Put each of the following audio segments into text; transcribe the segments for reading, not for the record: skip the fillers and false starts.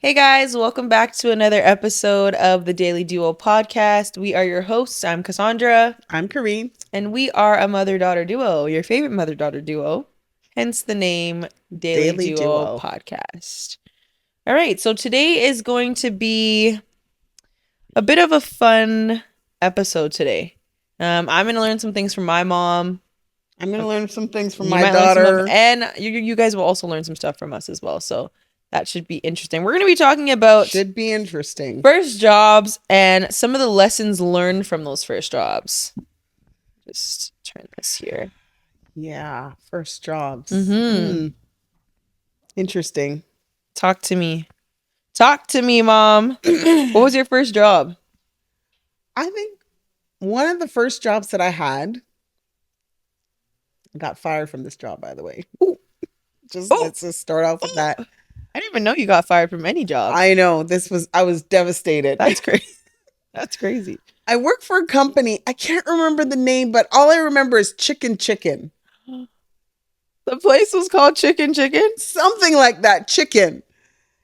Hey guys, welcome back to another episode of the Daley Duo Podcast. We are your hosts. I'm Cassandra. I'm Kareem. And we are a mother-daughter duo, your favorite mother-daughter duo. Hence the name Daley Duo Podcast. All right, so today is going to be a bit of a fun episode today. I'm going to learn some things from my mom. I'm going to learn some things from my daughter. And you guys will also learn some stuff from us as well, so that should be interesting. We're going to be talking about first jobs and some of the lessons learned from those first jobs. Just turn this here. Yeah, first jobs. Interesting. Talk to me, Mom. What was your first job? I think one of the first jobs that I had, I got fired from this job, by the way. Let's just start off with that. I didn't even know you got fired from any job. I know. I was devastated. That's crazy. That's crazy. I worked for a company. I can't remember the name, but all I remember is Chicken. The place was called Chicken? Something like that. Chicken.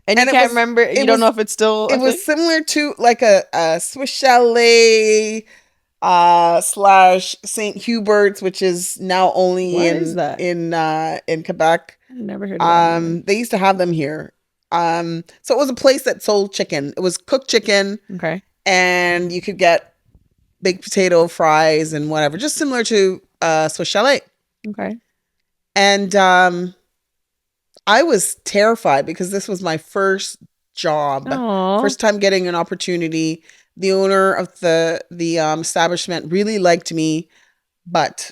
And you can't remember? You don't know if it's still... It was similar to like a Swiss Chalet / St. Hubert's, which is now only in Quebec. I never heard of that. They used to have them here. So it was a place that sold chicken. It was cooked chicken. Okay. And you could get baked potato fries and whatever, just similar to Swiss Chalet. Okay. And I was terrified because this was my first job. Aww. First time getting an opportunity. The owner of the establishment really liked me, but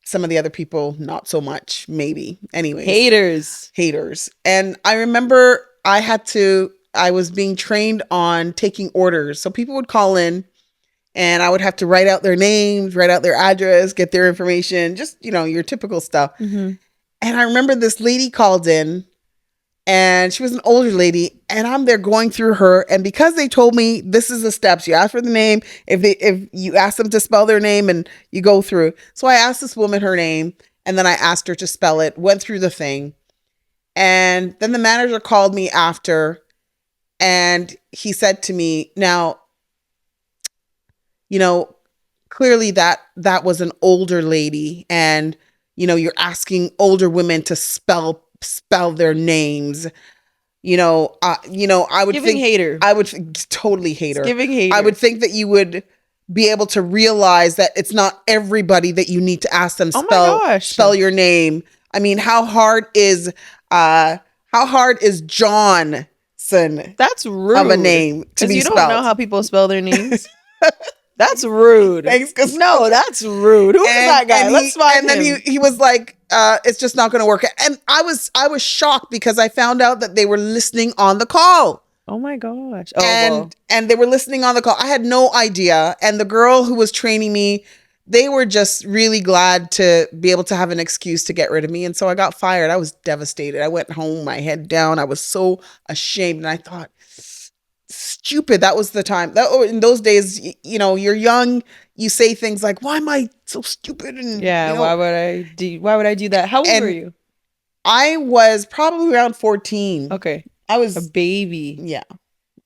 some of the other people not so much, maybe. Anyways. Haters. And I remember I was being trained on taking orders. So people would call in and I would have to write out their names, write out their address, get their information, just, your typical stuff. Mm-hmm. And I remember this lady called in and she was an older lady and I'm there going through her. And because they told me this is the steps, you ask for the name, if you ask them to spell their name and you go through. So I asked this woman her name and then I asked her to spell it, went through the thing. And then the manager called me after and he said to me, now, clearly that was an older lady and, you're asking older women to spell their names. I would giving hater. I would totally hater. Giving hater. I would think that you would be able to realize that it's not everybody that you need to ask them spell your name. I mean, how hard is Johnson? That's rude. Of a name to be spelled. You don't know how people spell their names. That's rude. Thanks, no, that's rude. Who is that guy? Let's find him. And then he was like, it's just not going to work. And I was shocked because I found out that they were listening on the call. Oh my gosh. And they were listening on the call. I had no idea. And the girl who was training me, they were just really glad to be able to have an excuse to get rid of me. And so I got fired. I was devastated. I went home, my head down. I was so ashamed. And I thought, stupid. That was the time. In those days, you're young. You say things like, "Why am I so stupid?" And why would I do that? How old were you? I was probably around 14. Okay, I was a baby. Yeah,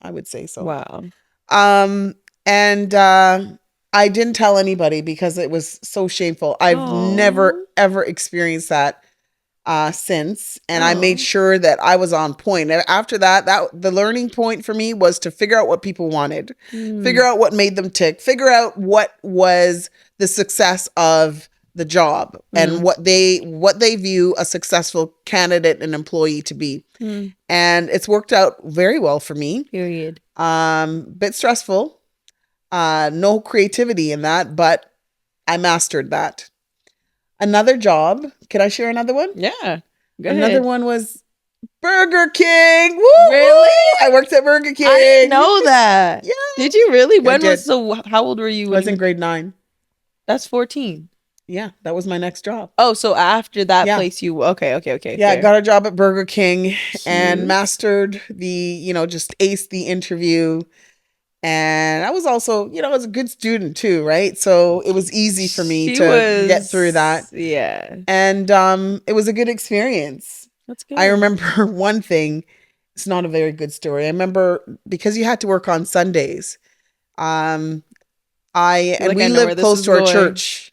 I would say so. Wow. And I didn't tell anybody because it was so shameful. I've never ever experienced that since, and I made sure that I was on point. And after that the learning point for me was to figure out what people wanted, figure out what made them tick, figure out what was the success of the job and what they view a successful candidate and employee to be. And it's worked out very well for me. Period. Bit stressful, no creativity in that, but I mastered that. Another job. Can I share another one? Yeah. Another one was Burger King. Woo! Really? I worked at Burger King. I didn't know that. Yeah. Did you really? How old were you? I was in grade 9. That's 14. Yeah, that was my next job. Oh, so after that place okay. Yeah, I got a job at Burger King and mastered just aced the interview. And I was also, I was a good student too, right? So it was easy for me to get through that. Yeah. And it was a good experience. That's good. I remember one thing It's not a very good story. I remember because you had to work on Sundays. We I know where lived this close is to our going. church.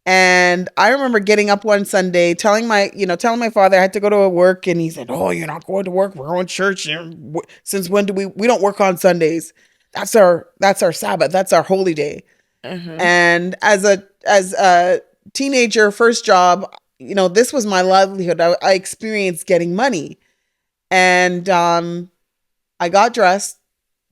And I remember getting up one Sunday, telling my father I had to go to work, and he said, "Oh, you're not going to work. We're going to church. Since when do we don't work on Sundays? That's our Sabbath. That's our holy day." Uh-huh. And as a teenager, first job, this was my livelihood. I experienced getting money, and I got dressed,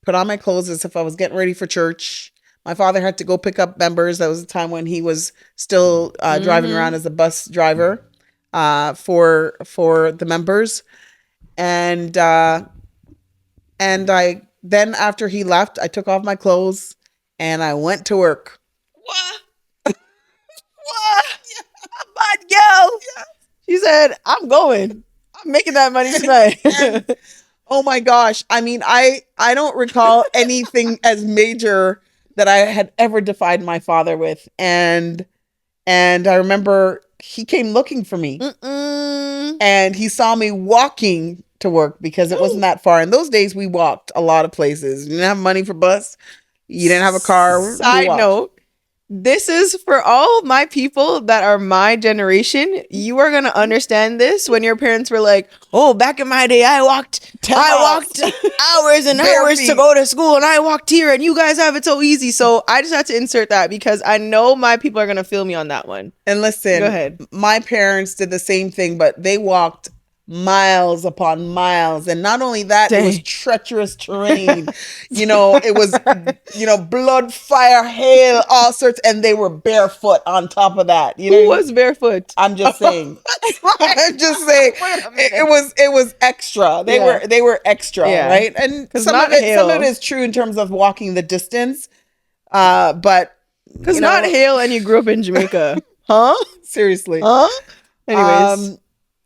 put on my clothes as if I was getting ready for church. My father had to go pick up members. That was a time when he was still driving around as a bus driver for the members, and I then after he left, I took off my clothes and I went to work. What? What? Bad girl. She said, "I'm going. I'm making that money tonight." Oh my gosh. I mean, I don't recall anything as major that I had ever defied my father with. And I remember he came looking for me. And he saw me walking to work because it wasn't that far. In those days, we walked a lot of places. You didn't have money for bus. You didn't have a car. Side note, this is for all my people that are my generation. You are going to understand this when your parents were like, "Oh, back in my day, I walked hours and hours to go to school, and I walked here, and you guys have it so easy." So I just had to insert that because I know my people are going to feel me on that one. And listen, go ahead. My parents did the same thing, but they walked miles upon miles. And not only that, It was treacherous terrain. It was, blood, fire, hail, all sorts. And they were barefoot on top of that. Who was barefoot? I'm just saying. I'm just saying. It was extra. They were extra, right? And some of it is true in terms of walking the distance. But because not hail and you grew up in Jamaica. Huh? Seriously. Huh? Anyways.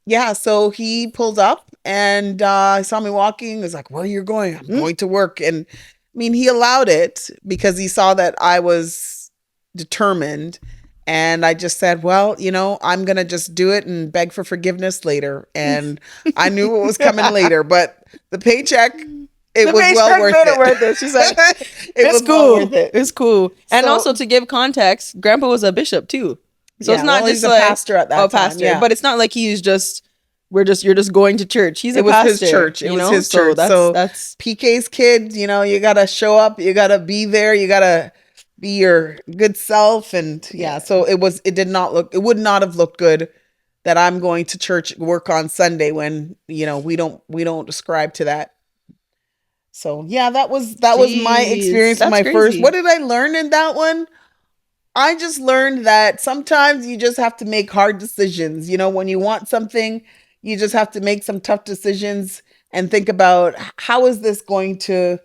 Yeah, so he pulled up and he saw me walking. He was like, "Where are you going?" "I'm going to work." And I mean, he allowed it because he saw that I was determined. And I just said, "Well, I'm going to just do it and beg for forgiveness later." And I knew what was coming later, but the paycheck, it was well worth it. She's like, "It's cool. Well worth it. It's cool." And also to give context, Grandpa was a bishop too. So it's not just he's a pastor at that time. Yeah. But it's not like he's just you're just going to church. He's a pastor. It was his church. It was his church. So that's PK's kid, you gotta show up, you gotta be there, you gotta be your good self. And so it would not have looked good that I'm going to church, work on Sunday when, we don't ascribe to that. So that was my experience. That's my crazy. First. What did I learn in that one? I just learned that sometimes you just have to make hard decisions. When you want something, you just have to make some tough decisions and think about, how is this going to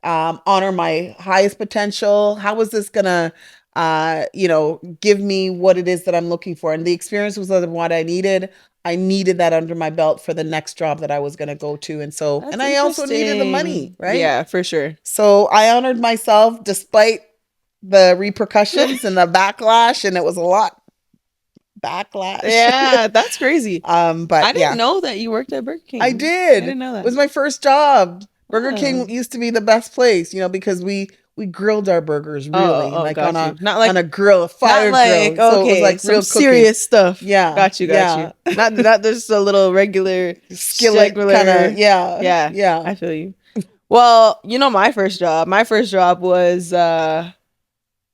honor my highest potential? How is this going to, give me what it is that I'm looking for? And the experience was what I needed. I needed that under my belt for the next job that I was going to go to. And so, and I also needed the money, right? Yeah, for sure. So I honored myself despite the repercussions and the backlash, and it was a lot backlash. Yeah, that's crazy. But I didn't know that you worked at Burger King. I did. I didn't know that. It was my first job. Burger King used to be the best place, because we grilled our burgers really on a grill, a fire grill. So it was like some real serious stuff. Yeah, got you. Not just a little regular skillet kind of. Yeah. I feel you. Well, my first job. My first job was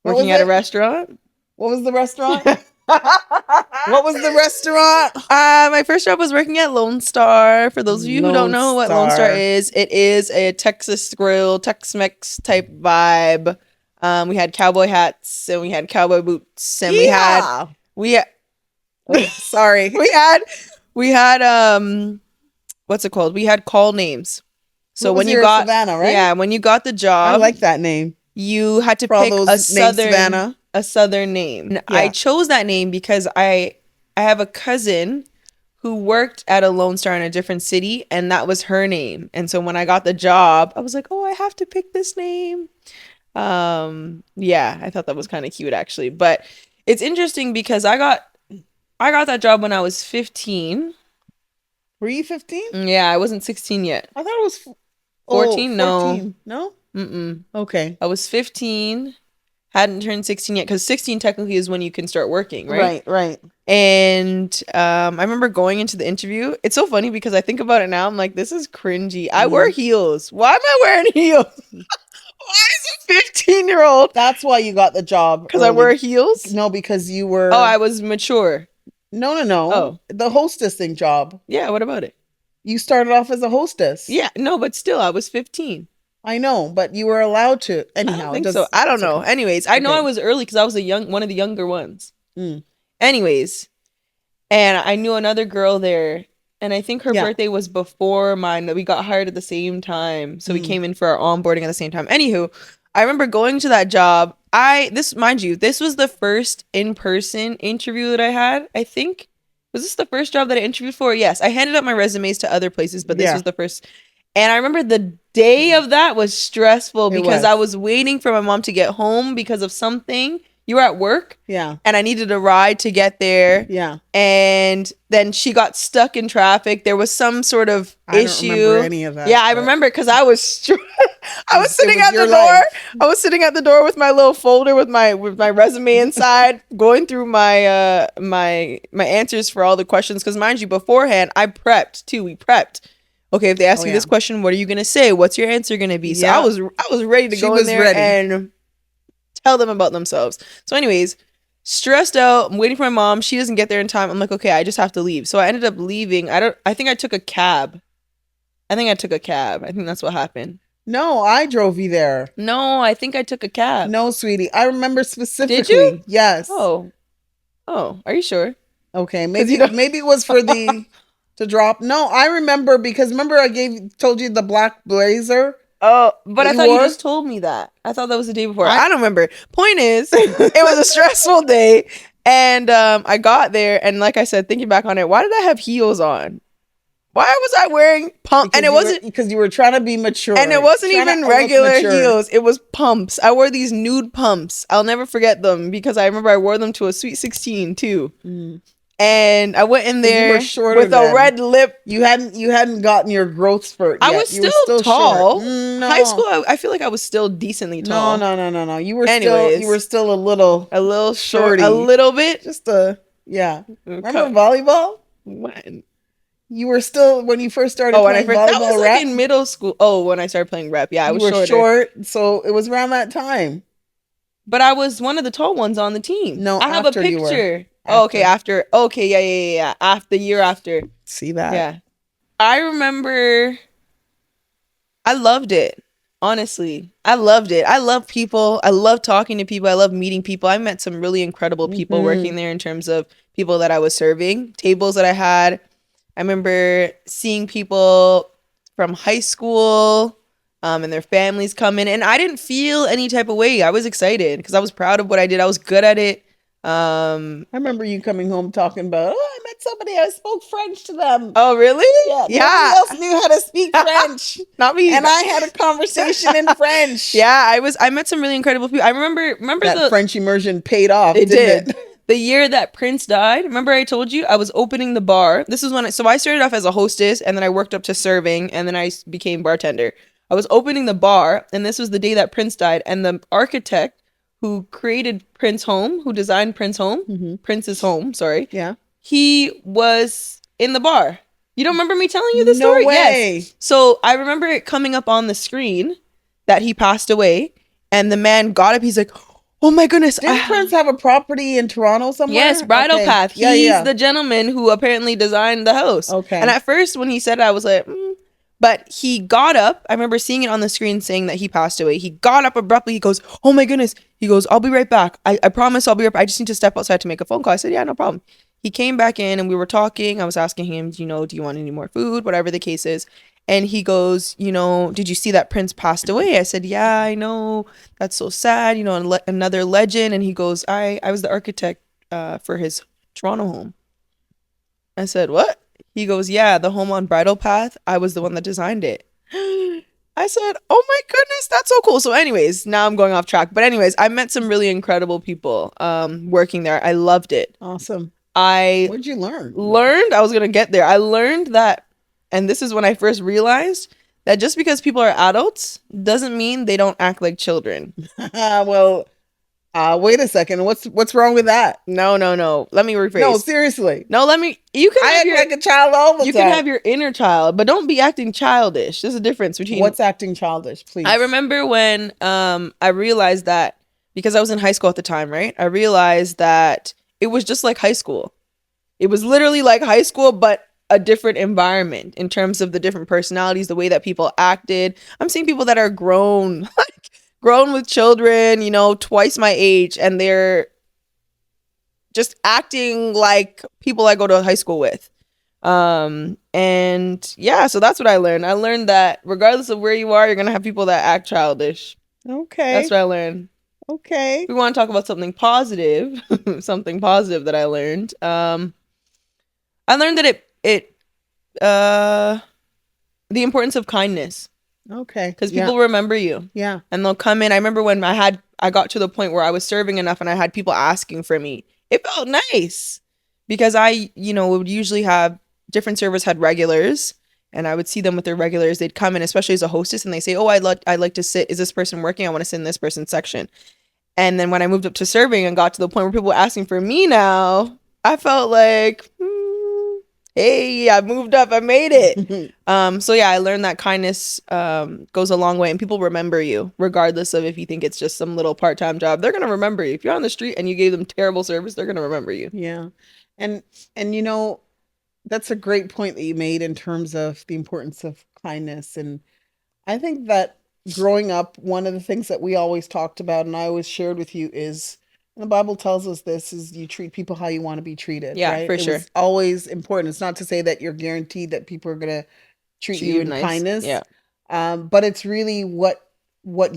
working at a restaurant. What was the restaurant? What was the restaurant? My first job was working at Lone Star. For those of you who don't know what Lone Star is, it is a Texas grill, Tex-Mex type vibe. We had cowboy hats and we had cowboy boots and we had sorry. we had what's it called? We had call names. So when you got Savannah, right? Yeah, when you got the job, I like that name. You had to pick a southern name. Yeah. I chose that name because I have a cousin who worked at a Lone Star in a different city, and that was her name. And so when I got the job, I was like, "Oh, I have to pick this name." I thought that was kind of cute actually. But it's interesting because I got that job when I was 15. Were you 15? Yeah, I wasn't 16 yet. I thought it was 14? 14. No. Mm-mm. Okay. I was 15. Hadn't turned 16 yet, because 16 technically is when you can start working, right? Right. And I remember going into the interview. It's so funny because I think about it now. I'm like, this is cringy. I wear heels. Why am I wearing heels? Why is a 15-year-old? That's why you got the job. Because I wear heels? No, because you were... Oh, I was mature. No. Oh. The hostessing job. Yeah, what about it? You started off as a hostess. Yeah, no, but still, I was 15. I know, but you were allowed to. Anyhow, I don't think so. I don't know. Okay. Anyways, I know I was early because I was one of the younger ones. Mm. Anyways, and I knew another girl there, and I think her birthday was before mine, that we got hired at the same time. So we came in for our onboarding at the same time. Anywho, I remember going to that job. Mind you, this was the first in-person interview that I had, I think. Was this the first job that I interviewed for? Yes. I handed out my resumes to other places, but this was the first. And I remember the day of that was stressful because I was waiting for my mom to get home because of something. You were at work. Yeah. And I needed a ride to get there. Yeah. And then she got stuck in traffic. There was some sort of issue. I don't remember any of that. Yeah, I remember because I was sitting at the door. I was sitting at the door with my little folder with my resume inside, going through my my answers for all the questions. Because mind you, beforehand, I prepped too. We prepped. Okay, if they ask you this question, what are you gonna say? What's your answer gonna be? So I was ready to go in there and tell them about themselves. So anyways, stressed out. I'm waiting for my mom. She doesn't get there in time. I'm like, okay, I just have to leave. So I ended up leaving. I think I took a cab. I think that's what happened. No, I drove you there. No, I think I took a cab. No, sweetie. I remember specifically. Did you? Yes. Oh, are you sure? Okay, maybe it was for the to drop. No, I remember because I told you the black blazer. Oh, but I thought you just told me that. I thought that was the day before. I don't remember. Point is, it was a stressful day, and I got there, and like I said, thinking back on it, why did I have heels on? Why was I wearing pumps? And it wasn't because you were trying to be mature. And it wasn't even regular heels. It was pumps. I wore these nude pumps. I'll never forget them because I remember I wore them to a Sweet 16 too. Mm. And I went in there with a red lip. You hadn't gotten your growth spurt yet. I was still tall. No. High school, I feel like I was still decently tall. No. You were still a little shorty. A little bit. Just Remember volleyball? When? You were still when you first started playing volleyball. That was like in middle school. Oh, when I started playing rep. Yeah, I was short, so it was around that time. But I was one of the tall ones on the team. No, I have a picture. Oh, okay, after. Okay, yeah. After the year after. See that? Yeah. I remember I loved it. Honestly, I loved it. I love people. I love talking to people. I love meeting people. I met some really incredible people working there in terms of people that I was serving, tables that I had. I remember seeing people from high school and their families come in, and I didn't feel any type of way. I was excited because I was proud of what I did. I was good at it. I remember you coming home talking about, I met somebody, I spoke French to them. Oh, really? Yeah. Nobody else knew how to speak French. Not me. And I had a conversation in French. Yeah, I met some really incredible people. I remember that French immersion paid off. It did. The year that Prince died, remember I told you I was opening the bar. This is when I started off as a hostess, and then I worked up to serving, and then I became bartender. I was opening the bar, and this was the day that Prince died, and the architect who created Prince's home, Prince's home, sorry. Yeah. He was in the bar. You don't remember me telling you this story? No way. Yes. So I remember it coming up on the screen that he passed away, and the man got up. He's like, oh my goodness. Didn't Prince have a property in Toronto somewhere? Yes, Bridal Path. He's the gentleman who apparently designed the house. Okay. And at first when he said it, I was like, But he got up. I remember seeing it on the screen saying that he passed away. He got up abruptly. He goes, oh my goodness. He goes, I'll be right back. I promise I'll be right back. I just need to step outside to make a phone call. I said, yeah, no problem. He came back in and we were talking. I was asking him, do you want any more food? Whatever the case is. And he goes, did you see that Prince passed away? I said, yeah, I know. That's so sad. Another legend. And he goes, I was the architect for his Toronto home. I said, what? He goes, yeah, the home on Bridal Path. I was the one that designed it. I said, oh my goodness, that's so cool. So anyways, now I'm going off track. But anyways, I met some really incredible people working there. I loved it. Awesome. What did you learn? I was going to get there. I learned that And this is when I first realized that just because people are adults doesn't mean they don't act like children. Well, wait a second. What's wrong with that? No. Let me rephrase. No, seriously. No, you can act like a child all the time. You can have your inner child, but don't be acting childish. There's a difference between what's acting childish, please. I remember when I realized that, because I was in high school at the time, right? I realized that it was just like high school. It was literally like high school, but a different environment in terms of the different personalities, the way that people acted. I'm seeing people that are grown, like grown with children, twice my age, and they're just acting like people I go to high school with. And yeah, so that's what I learned. I learned that regardless of where you are, you're going to have people that act childish. Okay. That's what I learned. Okay. We want to talk about something positive, something positive that I learned. I learned that the importance of kindness. Okay. Because people remember you. Yeah. And they'll come in. I remember when I got to the point where I was serving enough and I had people asking for me. It felt nice because I, would usually have different servers had regulars, and I would see them with their regulars. They'd come in, especially as a hostess, and they say, "Oh, I'd like to sit. Is this person working? I want to sit in this person's section." And then when I moved up to serving and got to the point where people were asking for me now, I felt like, hey, I moved up. I made it. So yeah, I learned that kindness goes a long way, and people remember you regardless of if you think it's just some little part-time job. They're gonna remember you. If you're on the street and you gave them terrible service, they're gonna remember you. Yeah, and that's a great point that you made in terms of the importance of kindness. And I think that growing up, one of the things that we always talked about and I always shared with you is, and the Bible tells us this, is you treat people how you want to be treated. Yeah, right? for sure. It's always important. It's not to say that you're guaranteed that people are going to treat you in kindness. Yeah. But it's really what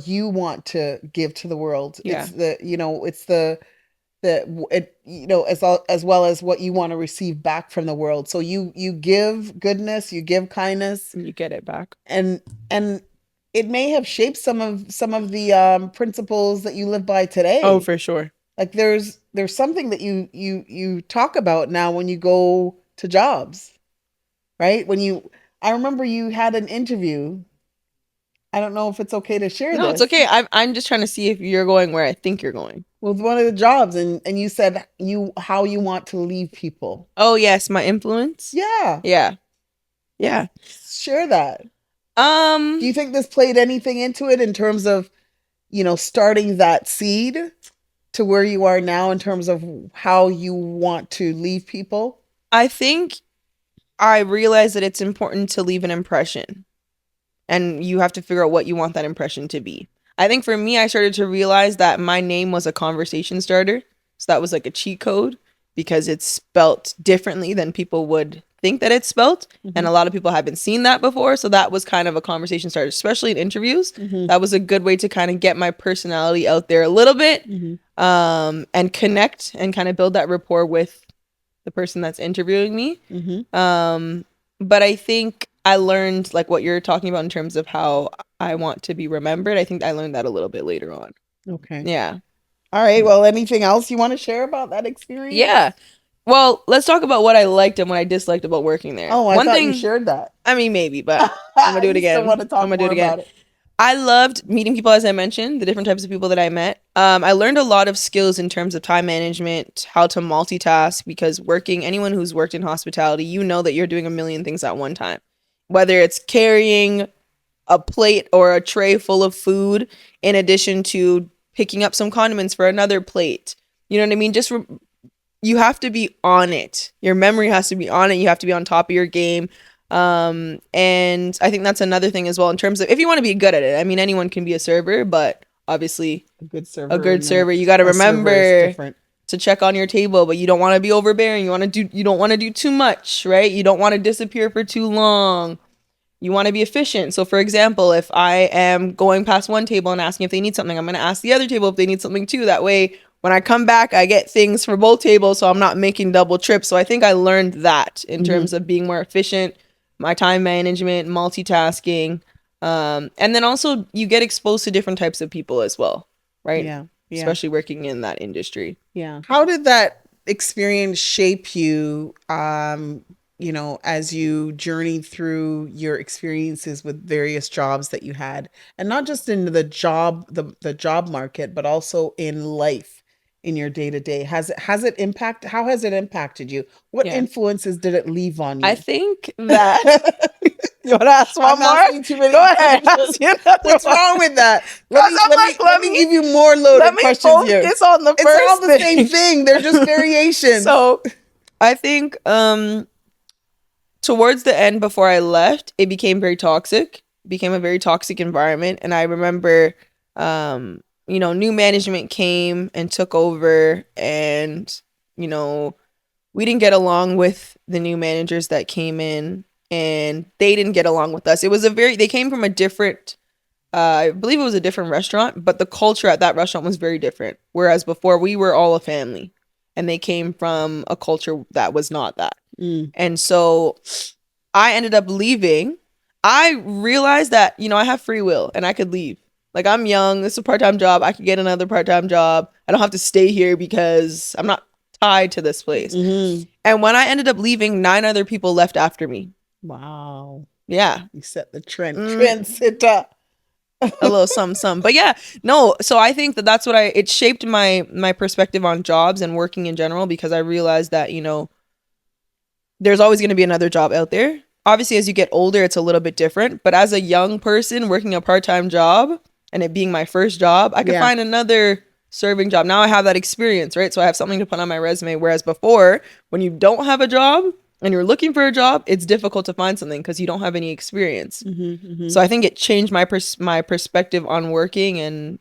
you want to give to the world. Yeah. As well as what you want to receive back from the world. So you give goodness, you give kindness, and you get it back. And it may have shaped some of the principles that you live by today. Oh, for sure. Like there's something that you talk about now when you go to jobs, right? I remember you had an interview. I don't know if it's okay to share this. No, it's okay. I'm just trying to see if you're going where I think you're going. With one of the jobs, and you said how you want to leave people. Oh yes, my influence. Yeah. Share that. Do you think this played anything into it in terms of, starting that seed to where you are now in terms of how you want to leave people? I think I realized that it's important to leave an impression, and you have to figure out what you want that impression to be. I think for me, I started to realize that my name was a conversation starter. So that was like a cheat code because it's spelt differently than people would think that it's spelt. Mm-hmm. And a lot of people haven't seen that before. So that was kind of a conversation starter, especially in interviews. Mm-hmm. That was a good way to kind of get my personality out there a little bit, and connect and kind of build that rapport with the person that's interviewing me. Mm-hmm. But I think I learned like what you're talking about in terms of how I want to be remembered. I think I learned that a little bit later on. Okay. Yeah. All right. Well, anything else you want to share about that experience? Yeah. Well, let's talk about what I liked and what I disliked about working there. Oh, I thought you shared that. I mean, maybe, but I'm gonna do it again. I'm gonna do it again. I loved meeting people, as I mentioned, the different types of people that I met. I learned a lot of skills in terms of time management, how to multitask, because anyone who's worked in hospitality, you know that you're doing a million things at one time. Whether it's carrying a plate or a tray full of food, in addition to picking up some condiments for another plate. You know what I mean? You have to be on it. Your memory has to be on it. You have to be on top of your game. And I think that's another thing as well in terms of if you want to be good at it. I mean, anyone can be a server, but obviously a good server, you got to remember to check on your table, but you don't want to be overbearing. You don't want to do too much, right? You don't want to disappear for too long. You want to be efficient. So for example, if I am going past one table and asking if they need something, I'm going to ask the other table if they need something too. That way, when I come back, I get things for both tables, so I'm not making double trips. So I think I learned that in terms of being more efficient, my time management, multitasking. And then also you get exposed to different types of people as well, right? Yeah. Especially working in that industry. Yeah. How did that experience shape you you know, as you journeyed through your experiences with various jobs that you had, and not just in the job, the job market, but also in life, in your day to day, how has it impacted you? What Yeah. influences did it leave on I you? think that you want to ask one I'm more? asking too many Go ahead. questions. Ask you another What's one. wrong with that? Because I'm like, Let me give you more let loaded me questions here. focus on the It's all first the same thing. thing. They're just variations. So I think towards the end before I left, it became very toxic, became a very toxic environment. And I remember, new management came and took over, and, we didn't get along with the new managers that came in, and they didn't get along with us. They came from a different, I believe it was a different restaurant, but the culture at that restaurant was very different. Whereas before, we were all a family, and they came from a culture that was not that. And so I ended up leaving. I realized that, I have free will and I could leave. Like, I'm young. This is a part-time job. I could get another part-time job. I don't have to stay here because I'm not tied to this place. And when I ended up leaving, 9 other people left after me. Wow. Yeah. You set the trend. Trendsetter. A little some. But yeah, no. So I think that's what it shaped my perspective on jobs and working in general, because I realized that, there's always going to be another job out there. Obviously, as you get older, it's a little bit different. But as a young person working a part-time job and it being my first job, I could find another serving job. Now I have that experience, right? So I have something to put on my resume. Whereas before, when you don't have a job and you're looking for a job, it's difficult to find something because you don't have any experience. So I think it changed my perspective on working, and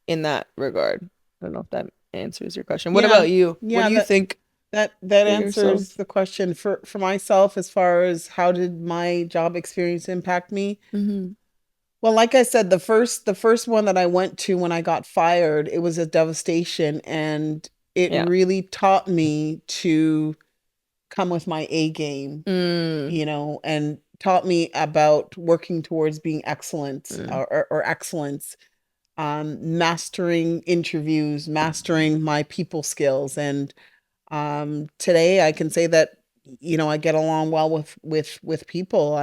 in that regard. I don't know if that answers your question. What about you? What do you think? That answers the question for myself, as far as how did my job experience impact me. Well, like I said, the first one that I went to when I got fired, it was a devastation, and it really taught me to come with my A game, and taught me about working towards being excellent, or excellence, mastering interviews, mastering my people skills. And today I can say that, I get along well with people.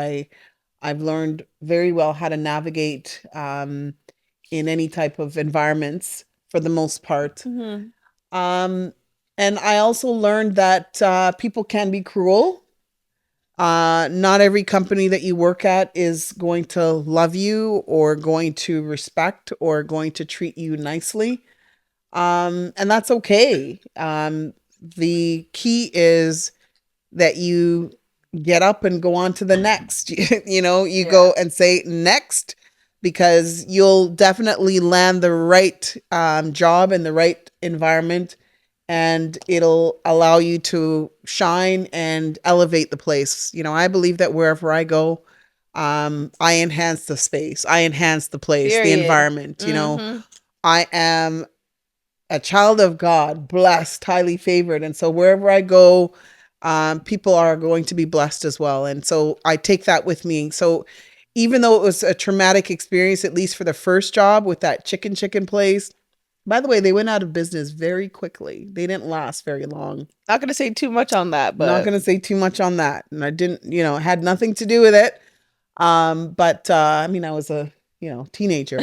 I've learned very well how to navigate in any type of environments, for the most part. And I also learned that people can be cruel. Not every company that you work at is going to love you, or going to respect, or going to treat you nicely. And that's okay. The key is that you get up and go on to the next. You go and say next, because you'll definitely land the right job in the right environment, and it'll allow you to shine and elevate the place. I believe that wherever I go, I enhance the space, I enhance the place, the environment. I am a child of God, blessed, highly favored. And so wherever I go, people are going to be blessed as well. And so I take that with me. So even though it was a traumatic experience, at least for the first job with that chicken place, by the way, they went out of business very quickly. They didn't last very long. Not going to say too much on that, but not going to say too much on that. And I didn't, it had nothing to do with it. But I was a, teenager.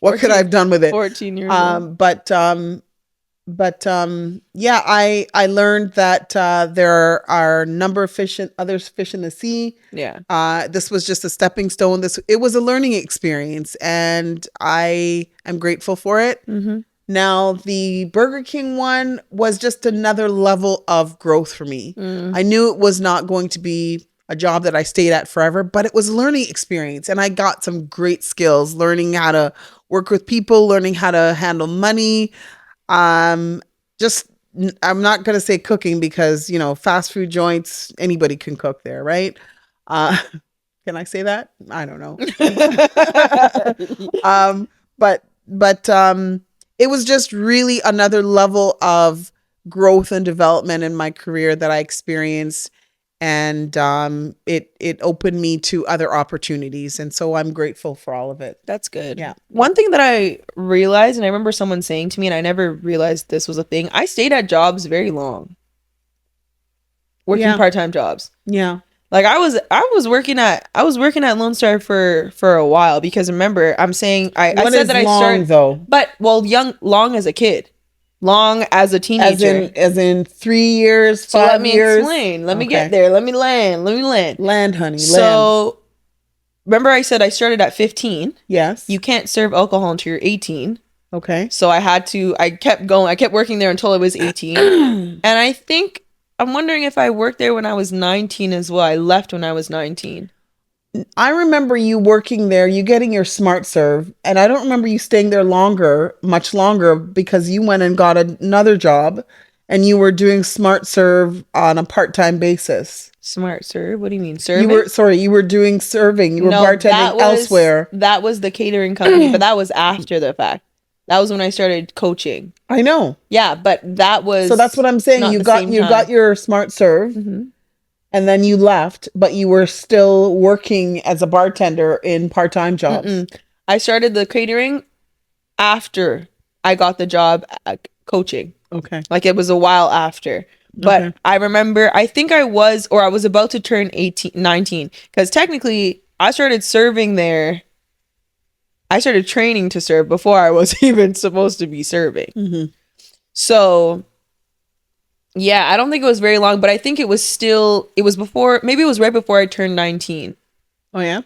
What could I have done with it? 14 years old. Yeah, I learned that there are a number of other fish in the sea. Yeah. This was just a stepping stone. It was a learning experience, and I am grateful for it. Now, the Burger King one was just another level of growth for me. I knew it was not going to be a job that I stayed at forever, but it was a learning experience, and I got some great skills, learning how to work with people, learning how to handle money. I'm not going to say cooking, because, fast food joints, anybody can cook there, right? Can I say that? I don't know. But it was just really another level of growth and development in my career that I experienced. And it opened me to other opportunities. And so I'm grateful for all of it. That's good. Yeah. One thing that I realized, and I remember someone saying to me, and I never realized this was a thing, I stayed at jobs very long. working part-time jobs. Yeah. Like I was working at Lone Star for a while, because remember, I'm saying I said that I started though. But long as a kid. Long as a teenager. As in 3 years, 5 years. So let me explain. Let me get there. Let me land. Land, honey. So remember I said I started at 15. Yes. You can't serve alcohol until you're 18. Okay. So I kept going. I kept working there until I was 18. And I'm wondering if I worked there when I was 19 as well. I left when I was 19. I remember you working there, you getting your Smart Serve, and I don't remember you staying there much longer, because you went and got another job and you were doing Smart Serve on a part-time basis. Smart Serve? What do you mean? Serving? You were doing serving. You were bartending elsewhere. That was the catering company, but that was after the fact. That was when I started coaching. I know. Yeah, but that was... So that's what I'm saying. You got your Smart Serve, and then you left, but you were still working as a bartender in part-time jobs. I started the catering after I got the job at coaching. Okay. Like it was a while after. But I remember, I think I was about to turn 19, because technically I started serving there. I started training to serve before I was even supposed to be serving. So, yeah, I don't think it was very long, but I think it was before, maybe it was right before I turned 19. Oh, yeah?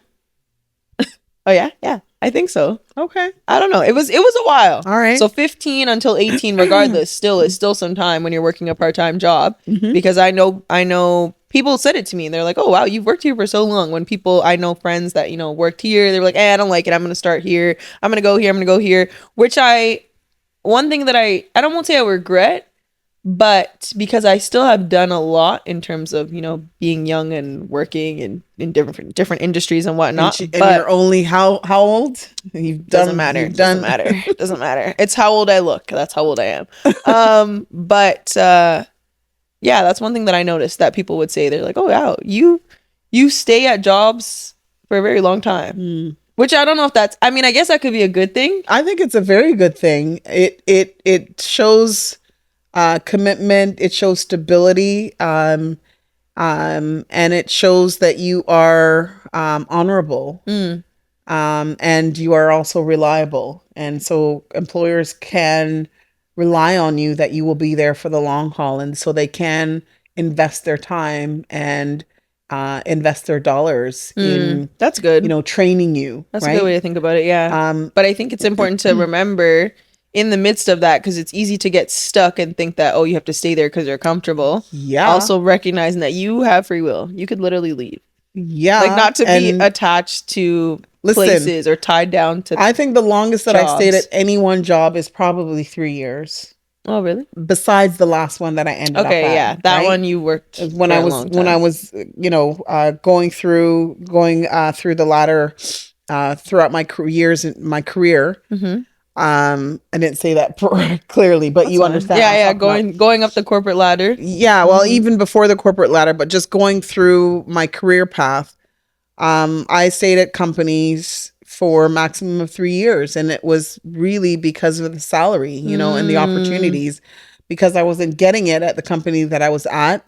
Oh, yeah? Yeah, I think so. Okay. I don't know. It was a while. All right. So 15 until 18, regardless, is still some time when you're working a part-time job, because I know people said it to me and they're like, oh, wow, you've worked here for so long. When I know friends that, worked here, they were like, I don't like it. I'm going to start here. I'm going to go here. I'm going to go here. One thing that I don't want to say I regret, but because I still have done a lot in terms of, being young and working in different industries and whatnot. And you're only how old? Doesn't matter. Doesn't matter. It's how old I look. That's how old I am. Yeah, that's one thing that I noticed that people would say. They're like, oh, wow, you stay at jobs for a very long time. Which I don't know if I guess that could be a good thing. I think it's a very good thing. It shows commitment. It shows stability. And it shows that you are honorable. And you are also reliable. And so employers can rely on you, that you will be there for the long haul, and so they can invest their time and invest their dollars in that's good training you. That's a good way to think about it. But I think it's important to remember in the midst of that, because it's easy to get stuck and think that, oh, you have to stay there because you're comfortable. Also recognizing that you have free will. You could literally leave. Like not to be attached to places or tied down to I think the longest that I stayed at any one job is probably 3 years. Oh, really? Besides the last one that I ended up at. Okay, yeah. That one you worked when I was going through the ladder throughout my career. I didn't say that clearly, but you understand. Yeah, going up the corporate ladder. Yeah, well, even before the corporate ladder, but just going through my career path, I stayed at companies for a maximum of 3 years, and it was really because of the salary, and the opportunities, because I wasn't getting it at the company that I was at.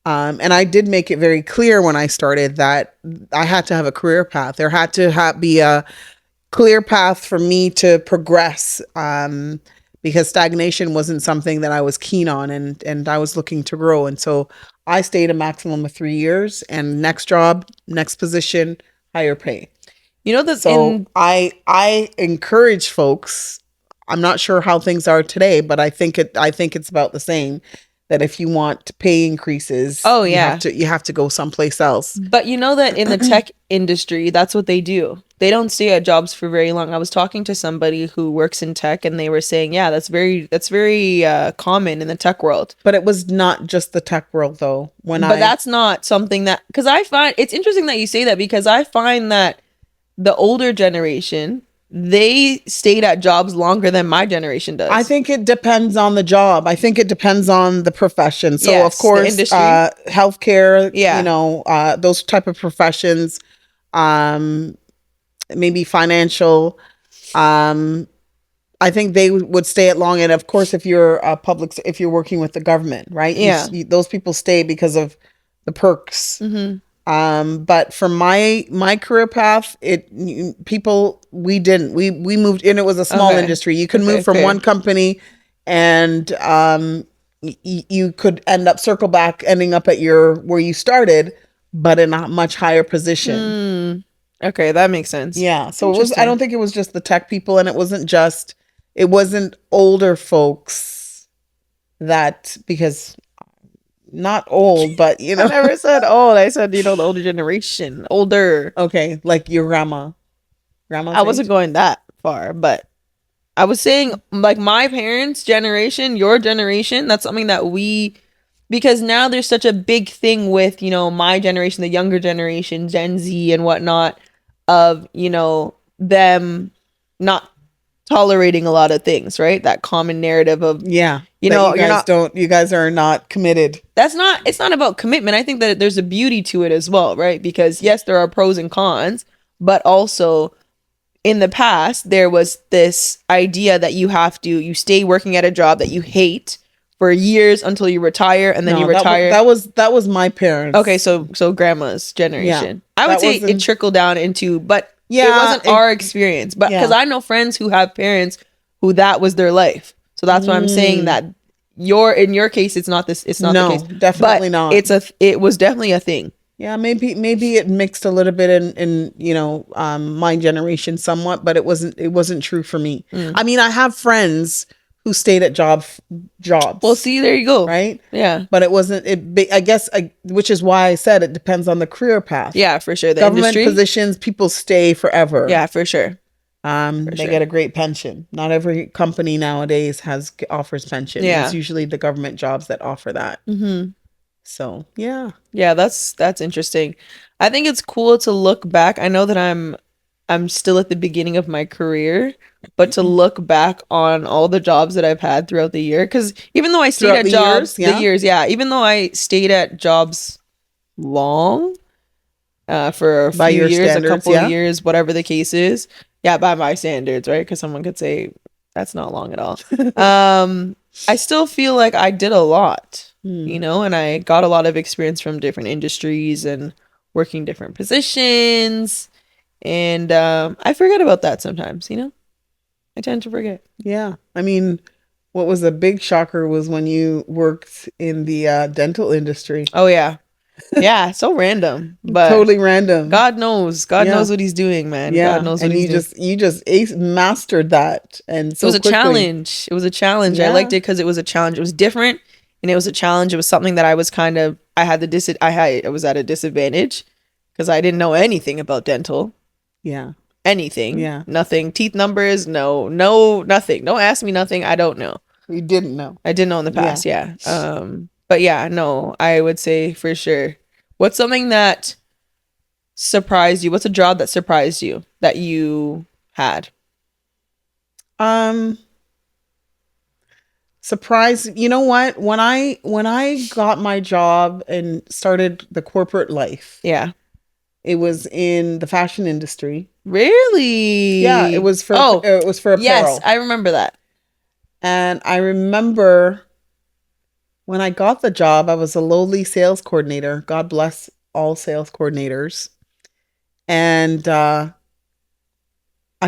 And I did make it very clear when I started that I had to have a career path. There had to be a clear path for me to progress, because stagnation wasn't something that I was keen on, and I was looking to grow. And so I stayed a maximum of 3 years, and next job, next position, higher pay. I encourage folks. I'm not sure how things are today, but I think it's about the same. That if you want pay increases, you have to go someplace else. But you know that in the tech industry, that's what they do. They don't stay at jobs for very long. I was talking to somebody who works in tech, and they were saying, yeah, that's very common in the tech world. But it was not just the tech world, though. That's not something that, because I find it's interesting that you say that, because I find that the older generation, they stayed at jobs longer than my generation does. I think it depends on the job. I think it depends on the profession. So, yes, of course, healthcare, those type of professions, maybe financial. I think they would stay at long. And of course, if you're if you're working with the government, right? Yeah. Those people stay because of the perks. Mm-hmm. But for my career path, we moved in. It was a small industry. You could move from one company, and you could end up ending up at where you started, but in a much higher position. Okay, that makes sense. Yeah. So I don't think it was just the tech people, and it wasn't older folks because not old, but I never said old. I said, the older generation, older. Okay. Like your grandma. I wasn't going that far, but I was saying like my parents' generation, your generation, that's something that because now there's such a big thing with, my generation, the younger generation, Gen Z and whatnot, of, them not tolerating a lot of things, right? That common narrative of, you guys are not committed. It's not about commitment. I think that there's a beauty to it as well, right? Because yes, there are pros and cons, but also in the past, there was this idea that you stay working at a job that you hate for years until you retire, and then you retire. That was my parents. Okay, so grandma's generation. Yeah, I would say it trickled down into, but it wasn't our experience. But because I know friends who have parents who that was their life. So that's why I'm saying that in your case, it's not this. It's not the case. Definitely but not. It was definitely a thing. Yeah, maybe it mixed a little bit in my generation somewhat, but it wasn't true for me. I mean, I have friends who stayed at jobs. Well, see, there you go. Right? Yeah. But it wasn't. I guess which is why I said it depends on the career path. Yeah, for sure. The Government industry positions, people stay forever. Yeah, for sure. They get a great pension. Not every company nowadays offers pension. Yeah. It's usually the government jobs that offer that. Mm-hmm. So yeah, that's interesting. I think it's cool to look back. I know that I'm still at the beginning of my career, but to look back on all the jobs that I've had throughout the year, because even though I stayed at jobs, even though I stayed at jobs long, for a few years, a couple of years, whatever the case is, by my standards, right? Because someone could say that's not long at all. I still feel like I did a lot. And I got a lot of experience from different industries and working different positions. And I forget about that sometimes, I tend to forget. Yeah. I mean, what was a big shocker was when you worked in the dental industry. Oh, yeah. Yeah, so random. But totally random. God knows. God knows what he's doing, man. Yeah. God knows what he's doing. You just mastered that. And so it was a challenge. It was a challenge. Yeah. I liked it because it was a challenge. It was different. And it was a challenge. It was something that I was I was at a disadvantage because I didn't know anything about dental. Yeah. Anything. Yeah. Nothing. Teeth numbers. No, nothing. Don't ask me nothing. I don't know. You didn't know. I didn't know in the past. Yeah. But yeah, no, I would say for sure. What's something that surprised you? What's a job that surprised you that you had? Surprise. You know what? When I got my job and started the corporate life. Yeah. It was in the fashion industry. Really? Yeah, it was for apparel. Yes, I remember that. And I remember when I got the job, I was a lowly sales coordinator. God bless all sales coordinators. And I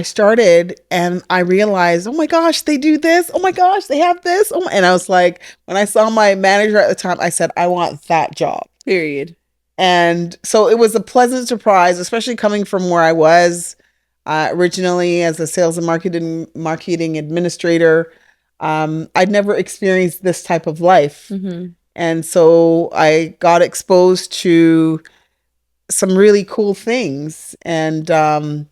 started and I realized, oh my gosh, they do this. Oh my gosh, they have this. And I was like, when I saw my manager at the time, I said, I want that job. Period. And so it was a pleasant surprise, especially coming from where I was originally as a sales and marketing administrator. I'd never experienced this type of life. Mm-hmm. And so I got exposed to some really cool things and got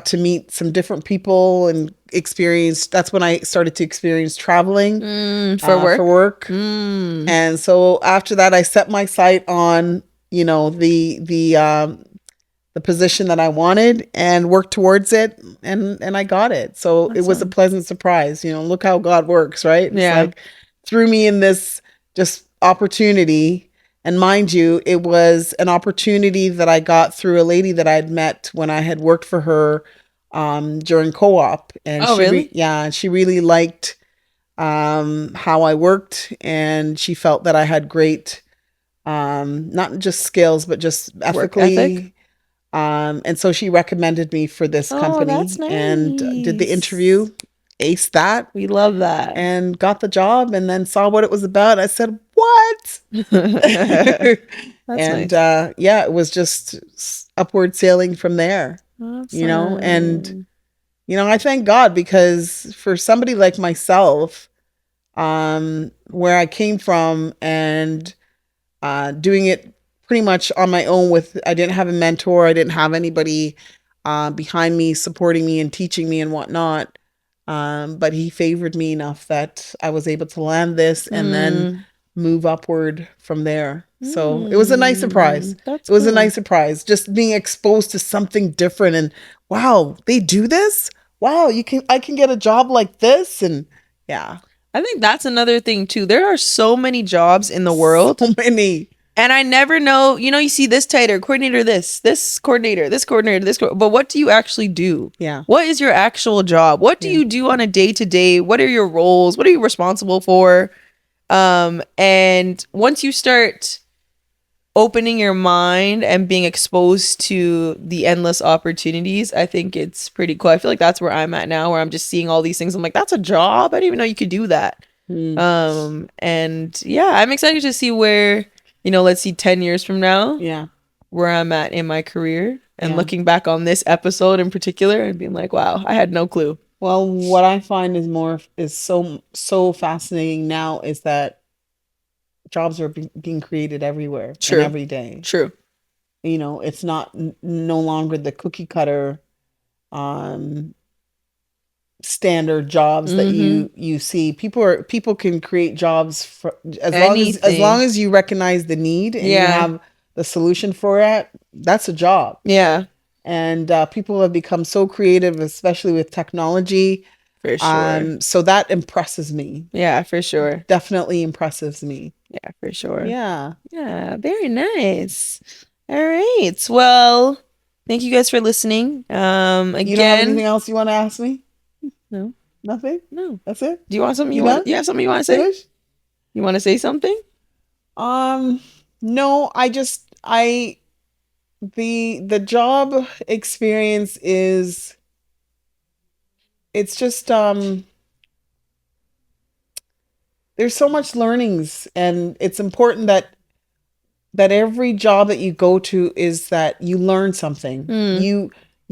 to meet some different people and that's when I started to experience traveling for work. And so after that, I set my sight on, the position that I wanted and worked towards it and I got it. So It was a pleasant surprise. Look how God works, right? It's like threw me in this just opportunity. And mind you, it was an opportunity that I got through a lady that I'd met when I had worked for her during co-op. And really? She really liked how I worked, and she felt that I had great not just skills, but just Work ethic. ethically. And so she recommended me for this company That's and did the nice. interview, aced that, We love that. and got the job, and then saw what it was about. I said, what? That's And nice. yeah, it was just upward sailing from there, Awesome. and I thank God, because for somebody like myself, where I came from, and doing it pretty much on my own, I didn't have a mentor, I didn't have anybody behind me supporting me and teaching me and whatnot. But he favored me enough that I was able to land this and then move upward from there. So it was a nice surprise. That's It was a cool. nice surprise, just being exposed to something different, and wow, they do this. Wow, I can get a job like this, and yeah. I think that's another thing too. There are so many jobs in the world. So many. And I never know, you see this title, coordinator, this coordinator, this coordinator, but what do you actually do? Yeah. What is your actual job? What do you do on a day-to-day? What are your roles? What are you responsible for? And once you start opening your mind and being exposed to the endless opportunities, I think it's pretty cool. I feel like that's where I'm at now, where I'm just seeing all these things. I'm like, that's a job. I didn't even know you could do that. And yeah, I'm excited to see where, let's see 10 years from now, where I'm at in my career, and looking back on this episode in particular and being like, wow, I had no clue. Well, what I find is so fascinating now is that jobs are being created everywhere and every day. True. It's not no longer the cookie cutter standard jobs that you see. People can create jobs for as long as you recognize the need and you have the solution for it. That's a job. Yeah. And people have become so creative, especially with technology. For sure. So that impresses me. Yeah, for sure. Definitely impresses me. Yeah, for sure. Yeah. Yeah, very nice. All right. Well, thank you guys for listening. Again, you don't have anything else you want to ask me? No. Nothing? No. That's it? Do you want something you have something you want to say? Finish? You want to say something? No, the job experience it's just there's so much learnings, and it's important that every job that you go to is that you learn something. You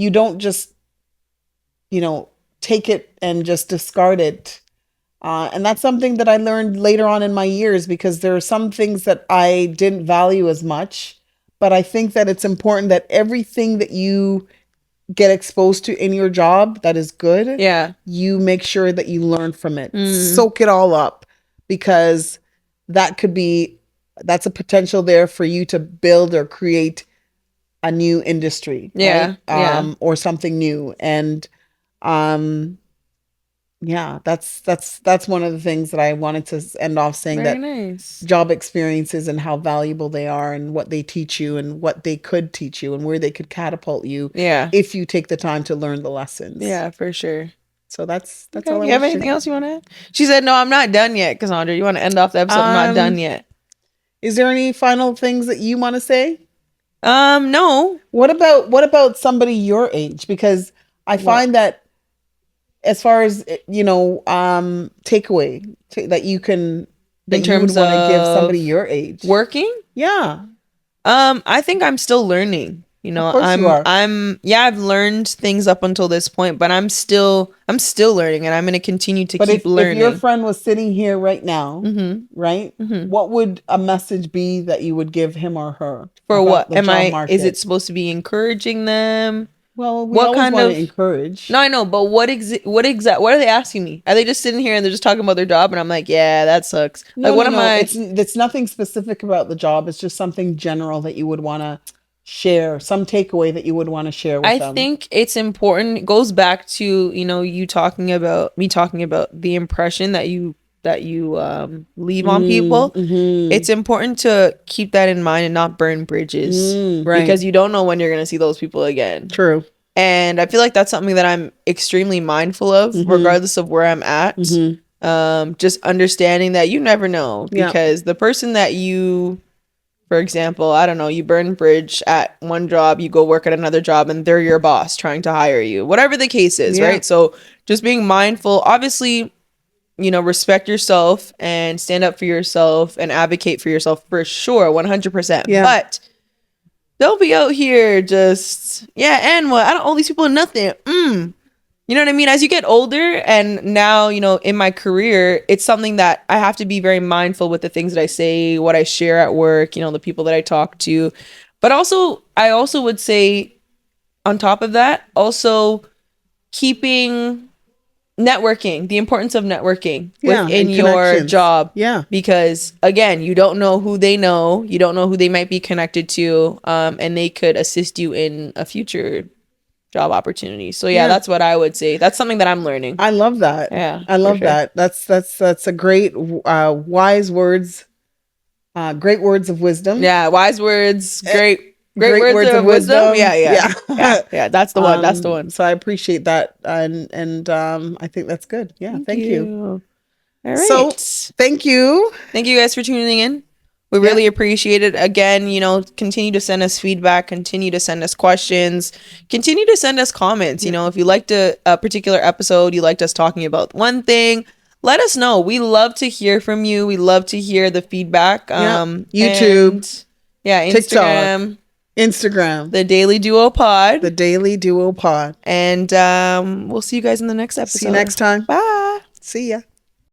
don't just take it and just discard it. And that's something that I learned later on in my years, because there are some things that I didn't value as much, but I think that it's important that everything that you get exposed to in your job that is good, you make sure that you learn from it. Soak it all up, because that's a potential there for you to build or create a new industry, right? Or something new. And that's one of the things that I wanted to end off saying. Very nice. Job experiences and how valuable they are, and what they teach you, and what they could teach you, and where they could catapult you if you take the time to learn the lessons. Yeah, for sure. So that's all. You have anything else you want to add? She said, no, I'm not done yet. Cassandra, you want to end off the episode? I'm not done yet. Is there any final things that you want to say? No. What about somebody your age? Because I find that, as far as takeaway that you can, that in terms you would want to give somebody your age working. Yeah. I think I'm still learning. Of course you are. I've learned things up until this point, but I'm still learning, and I'm going to continue to keep learning. If your friend was sitting here right now, right? What would a message be that you would give him or her? For what? Is it supposed to be encouraging them? Well, what kind of encourage? No, I know, but what are they asking me? Are they just sitting here and they're just talking about their job, and I'm like, yeah, that sucks. No, it's nothing specific about the job. It's just something general that you would want to share, some takeaway that you would want to share with them. I think it's important. It goes back to, me talking about the impression that you leave on people. It's important to keep that in mind and not burn bridges, right? Because you don't know when you're going to see those people again. True. And I feel like that's something that I'm extremely mindful of, regardless of where I'm at. Just understanding that you never know, because the person that you For example, I don't know, you burn bridge at one job, you go work at another job, and they're your boss trying to hire you. Whatever the case is, right? So just being mindful, obviously, respect yourself and stand up for yourself and advocate for yourself for sure, 100%. Yeah. But don't be out here just, and what? I don't owe these people nothing. You know what I mean? As you get older and now, in my career, it's something that I have to be very mindful with the things that I say, what I share at work, the people that I talk to. But also, I also would say on top of that, also keeping networking, the importance of networking within your job. Yeah. Because again, you don't know who they know. You don't know who they might be connected to. And they could assist you in a future job opportunity. So that's what I would say. That's something that I'm learning. I love that. Yeah, I love that. That's a great wise words. Great words of wisdom. Yeah, wise words. Great words of wisdom. Yeah. That's the one. That's the one. So I appreciate that, and I think that's good. Yeah, thank you. All right. So thank you guys for tuning in. We really appreciate it. Again, continue to send us feedback, continue to send us questions, continue to send us comments. If you liked a particular episode, you liked us talking about one thing, let us know. We love to hear from you. We love to hear the feedback. YouTube. Instagram. Instagram. The Daley Duo Pod. The Daley Duo Pod. And we'll see you guys in the next episode. See you next time. Bye. See ya.